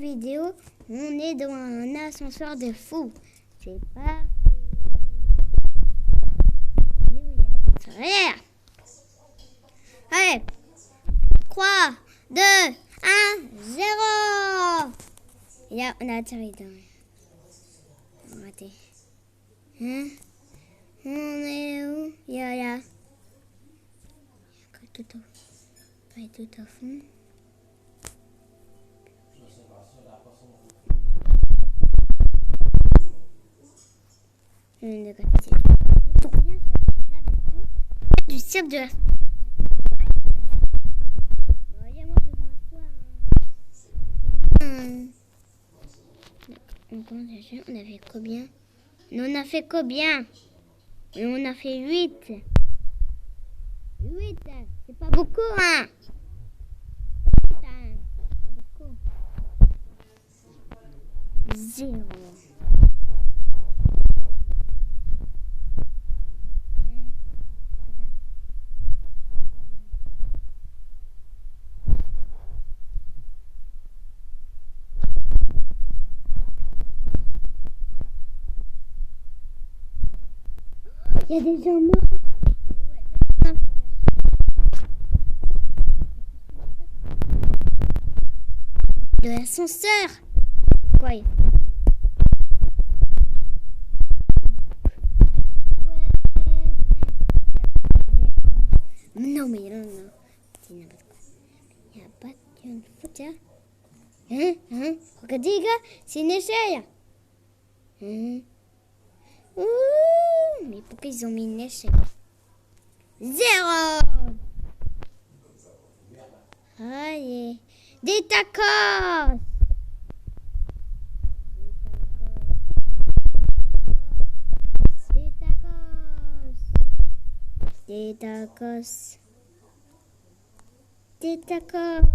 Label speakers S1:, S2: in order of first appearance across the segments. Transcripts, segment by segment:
S1: vidéo. On est dans un ascenseur de fou. C'est parti. Allez. 3, 2, 1, 0. Et là, on a atterri dans... On a raté. Hein? On est où? Il y a là. Pas tout au fond. Du cirque de l'ascenseur. On a fait combien? On a fait combien? On a fait 8. 8, c'est pas beaucoup, hein? Pas beaucoup. 0. Il y a des gens morts. De l'ascenseur. Quoi? Non, mais non. Il n'y a pas de foot, hein? Regardez, les gars, c'est une échelle. Mais pourquoi ils ont mis une échelle? 0. Allez. Des tacos. Des tacos. Des tacos.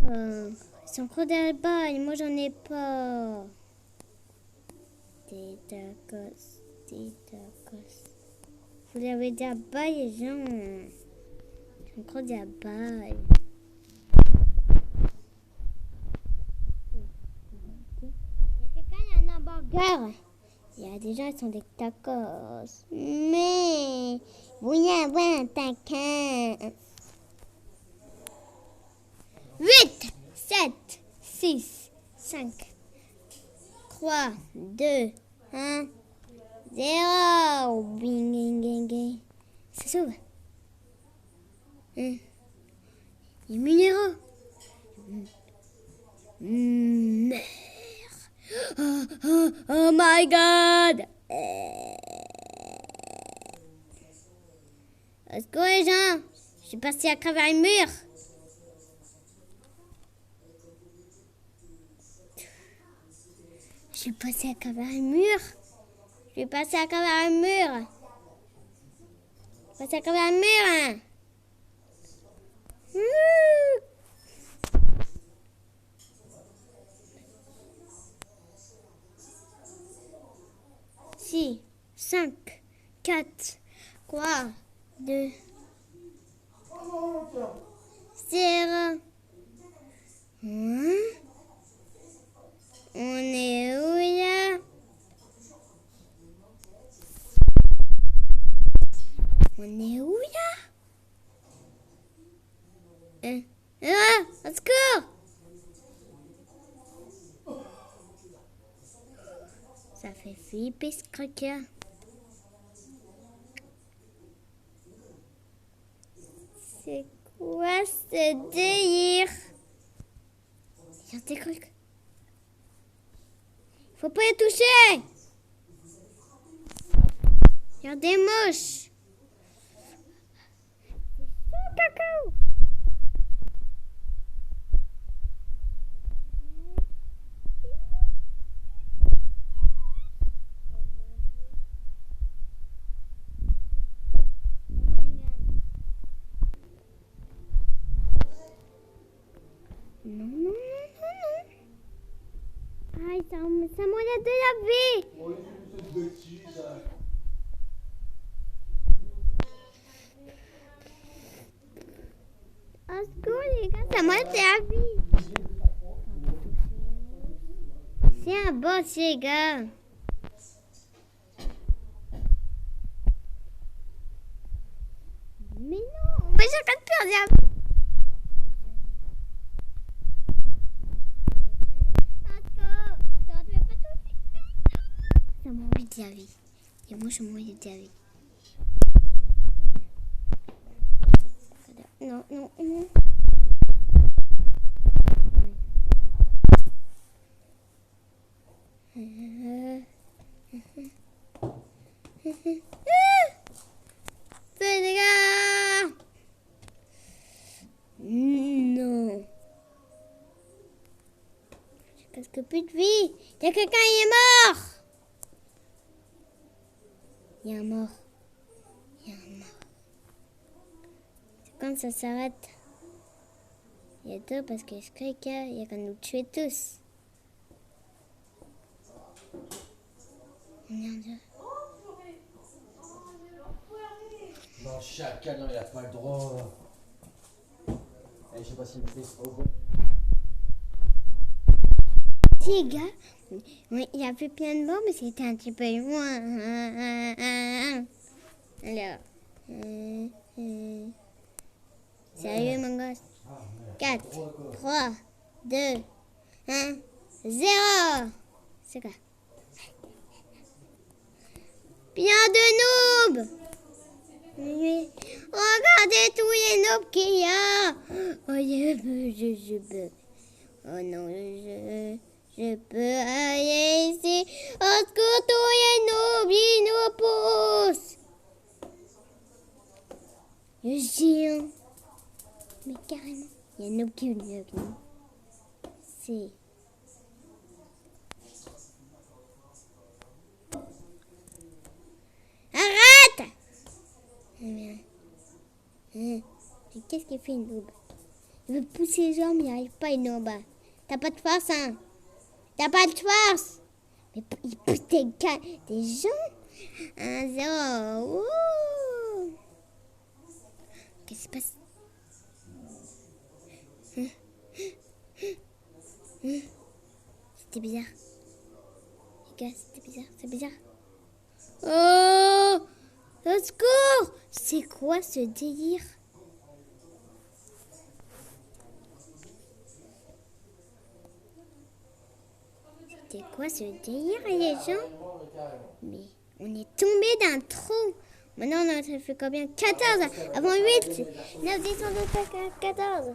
S1: Ils sont trop là-bas et moi j'en ai pas. Des tacos. Des tacos. Vous l'avez là-bas les gens. Ils sont trop là-bas. Il y a quelqu'un, il y a un hamburger. Il y a des gens qui sont des tacos. Mais vous y avez un tacos. 8, 7, 6, 5, 3, 2, 1, 0. Bing, bing, bing, bing. Ça s'ouvre. Numéro. Merde. Oh my god. Let's go les gens. Je suis passé à travers un mur. Je suis passé à travers un mur. Je suis passé à travers un mur. Je suis passé à travers un mur. Hein. 6, 5, 4, 3, 2, 0. On est où là? On est où là? Au secours! Ça fait flipper ce croqueur. C'est quoi ce délire? Il y a des trucs. Faut pas les toucher. Il y a des mouches. C'est chaud, cacao. Non. Aïe, ça m'enlève de la vie.
S2: Oui, c'est une bêtise.
S1: À ce Ça m'a servi. C'est un boss, les gars. Mais non, mais j'arrête plus, regarde. Ça m'a envie de laver. Et moi, je m'en envie de laver. Non, non, non. C'est les gars. Non. J'ai presque plus de vie. Il y a quelqu'un qui est mort. Il y a un mort. Il y a un mort. C'est quand ça s'arrête. Il y a deux parce que je crois qu'il y a qu'à nous tuer tous. On est en deux.
S2: Non, chacal, non, il a pas le droit. Je sais pas s'il me fait trop.
S1: Si, gars, oui, il y avait plein de morts, mais c'était un petit peu loin. Alors, sérieux, mon gosse. 4, 3, 2, 1, 0. C'est quoi? Bien de noobs. Oui. Regardez tous les noobs qu'il y a. Oh, je peux. Oh non, je peux aller ici. Au secours, tous les noobs, ils nous poussent. Le géant. Mais carrément, il y a un noob qui est venu avec nous. C'est... Arrête! Mais qu'est-ce qu'il fait, une noob? Il veut pousser les jambes, mais il n'y arrive pas, une noob. T'as pas de force, hein? T'as pas de force! Mais il pousse des gens. 1-0. Ouh! Qu'est-ce qui se passe? C'était bizarre. Les gars, c'était bizarre, c'est bizarre. Oh! Au secours! C'est quoi ce délire? C'était quoi ce délire, les gens? Mais on est tombé d'un trou. Maintenant, ça fait combien? 14. Avant 8. 9, 10, 11, 12, 14.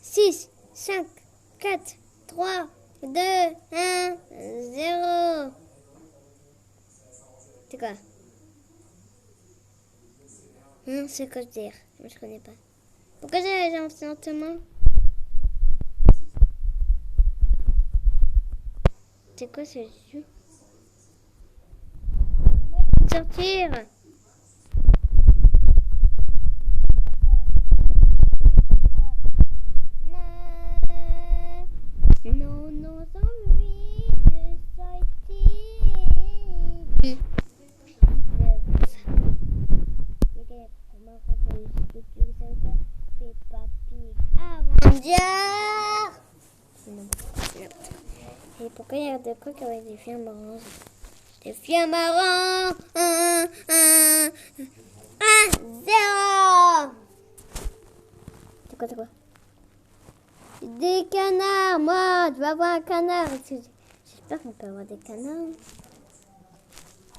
S1: 6, 5, 4, 3, 2, 1, 0. C'est quoi? Non, c'est quoi ce délire? Moi, je connais pas. Pourquoi j'ai les jambes lentement? C'est quoi ce jeu? Sortir! Non, non, envie de sortir. Les gars, on va rentrer YouTube comme ça. Peppa Pig Avenger. Non. Et pourquoi il y a des coques avec des films marrants? Des films marrants. 0. C'est quoi? Des canards, moi, je vais avoir un canard. J'espère qu'on peut avoir des canards.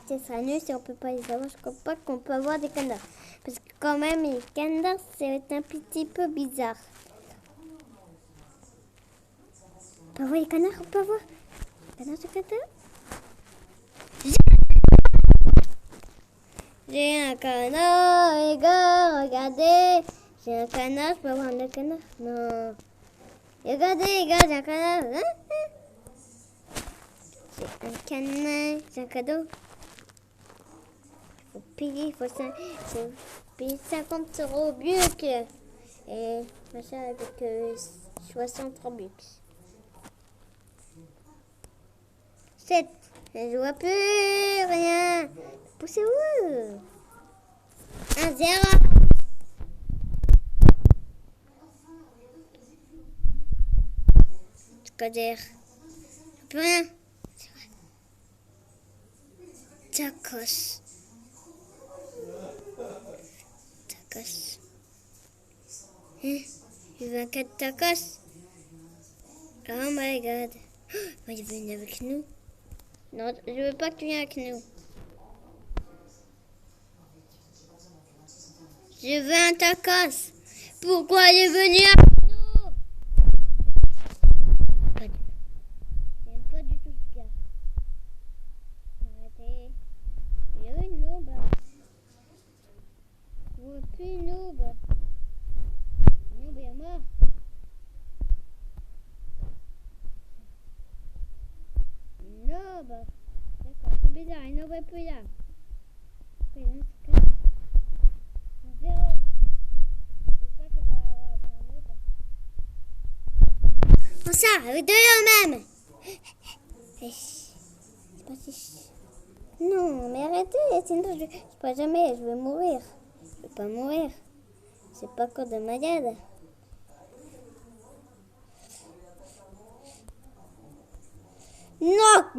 S1: Ce sera nul si on peut pas les avoir. Je crois pas qu'on peut avoir des canards. Parce que quand même, les canards, c'est un petit peu bizarre. On peut avoir les canards, on peut avoir. Canard, c'est canard. J'ai un canard, les gars, regardez. J'ai un canard, je peux avoir un canard? Non. Regardez, les gars, j'ai un canard. J'ai un canard, j'ai un cadeau. Il faut payer, il faut payer 50 € Buc. Et machin avec 60 Robux. 7. Je vois plus rien. Poussez-vous. 1-0. quoi dire. Je peux rien. Tacos. Tacos. Hein? Je veux un 4 tacos. Oh my god. Oh, il veut venir avec nous. Non, je veux pas que tu viennes avec nous. Je veux un tacos. Pourquoi il est venu avec nous? J'aime pas du tout ce gars. Arrêtez. Il est une noob. Je veux plus noob. Noob est mort. Noob. D'accord, c'est bizarre, il noob est plus là. Après, il se casse. Zéro. J'espère qu'il va avoir un noob. Oh ça, avec deux même. C'est pas si... Non, mais arrêtez, sinon je pourrai jamais, je vais mourir. Je vais pas mourir. C'est pas encore de malade. Non.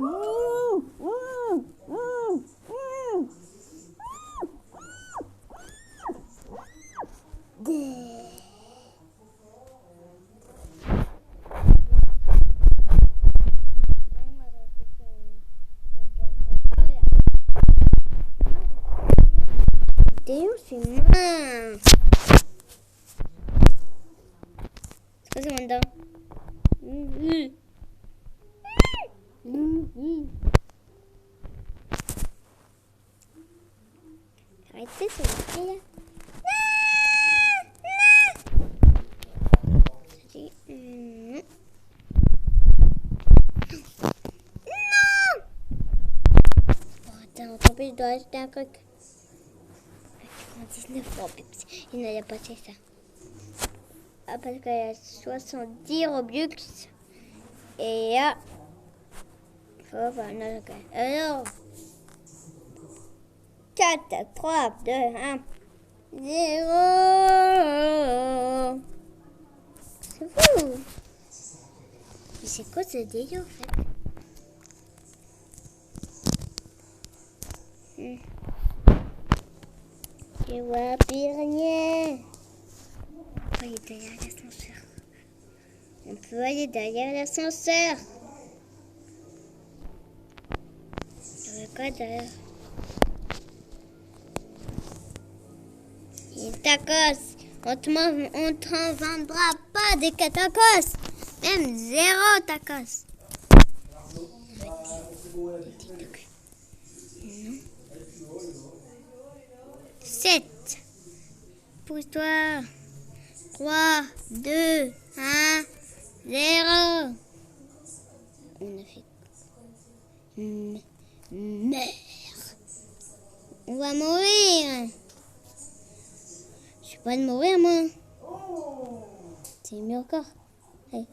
S1: Théo, c'est mince. C'est quoi ce mandat? Arrêtez, c'est la fille. Non. Attends, tant pis, je dois acheter un truc. 19 francs, il n'allait pas acheter ça. Ah, parce qu'il y a 70 Robux. Et il y a... Oh, bah, non, ok. Alors... 4, 3, 2, 1... 0. C'est fou. Mais c'est quoi ce délire, en fait? Je vois plus rien. On peut aller derrière l'ascenseur. On peut aller derrière l'ascenseur. Je veux quoi derrière? Une tacos. On t'en vendra pas des tacos. Même 0 tacos. Non. 7. Pousse-toi. 3, 2, 1, 0. On a fait. Merde. On va mourir. Je suis pas de mourir, moi. C'est mieux encore. Allez.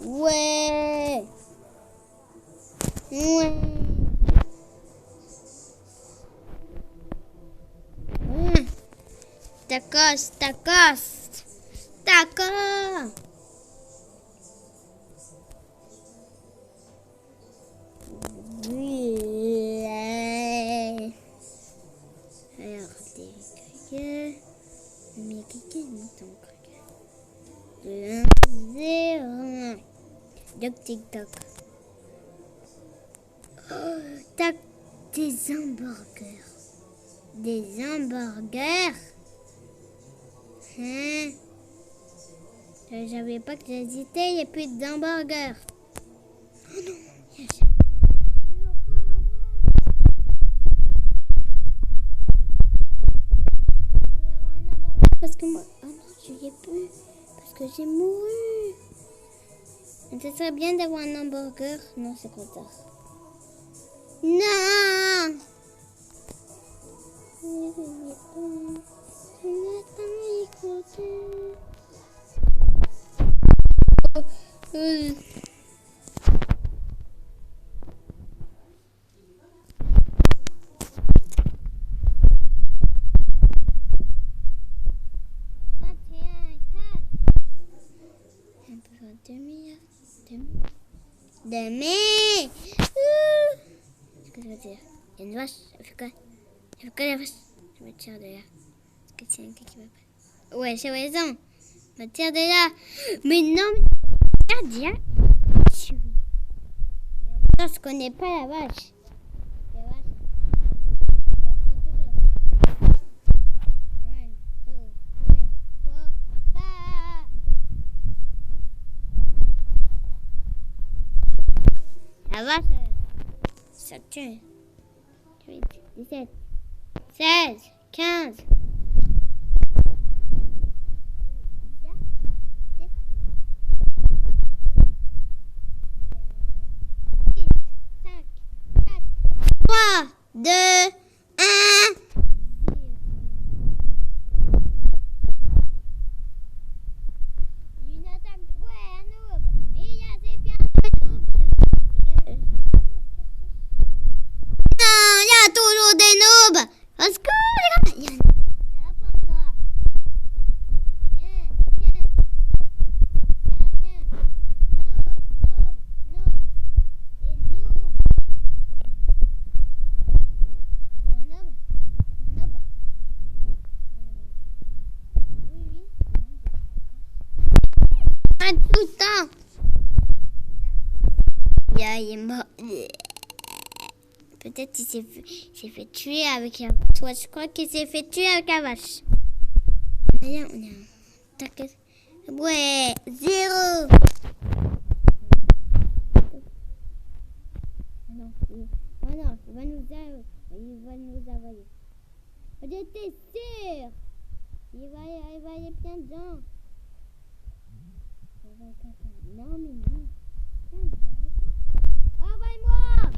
S1: Ouais. Ouais. Tacos, tacos, tacos. Alors, des criquets. Mais criquets, non, ton criquet. 1, 0. Doc, tic-toc. Oh, tac, des hamburgers. Des hamburgers. Hein? Je savais pas que j'hésitais, il n'y a plus d'hamburgers. Oh non, il y a ça. Parce que moi, oh non, je n'y ai plus. Parce que j'ai mouru. Mais ce serait bien d'avoir un hamburger. Non, c'est trop tard. Non! Demain. Qu'est-ce que ça veut dire? Il y a une vache. Elle fait quoi? Elle fait quoi la vache? Je me tire de là. Est-ce que c'est un gars qui va pas? Ouais, j'ai raison. Je me tire de là. Mais non, mais regarde, il y a une vache. Mais en même temps, je connais pas la vache. La vache. One, two, three, four, five. La vache, ça tue. 18, 17, 16, 15. 3, 2, 1. Une attaque, ouais, un noob. Mais il y a des bien de noobs. Non, il y a toujours des noobs. Parce que, les gars, il y a un panda. Viens, viens. Viens, viens. Noob, noob, noob. Des noobs. Un noob? C'est pas noob? Oui, oui. Pas tout le temps. Il est mort. Peut-être qu'il s'est fait tuer avec la vache. Ouais, je crois qu'il s'est fait tuer avec la vache. D'ailleurs, on a... T'inquiète. Ouais, 0. Non, il va nous avaler. J'étais sûr. Il va aller bien dedans. Non, mais non. Envoie-moi.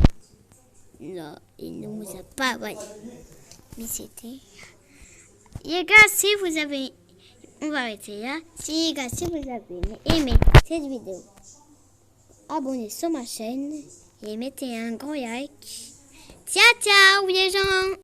S1: Non, il ne nous a pas envoyé. Mais c'était... Les gars, si vous avez... On va arrêter là. Si les gars, si vous avez aimé cette vidéo, abonnez sur ma chaîne et mettez un gros like. Ciao, ciao les gens.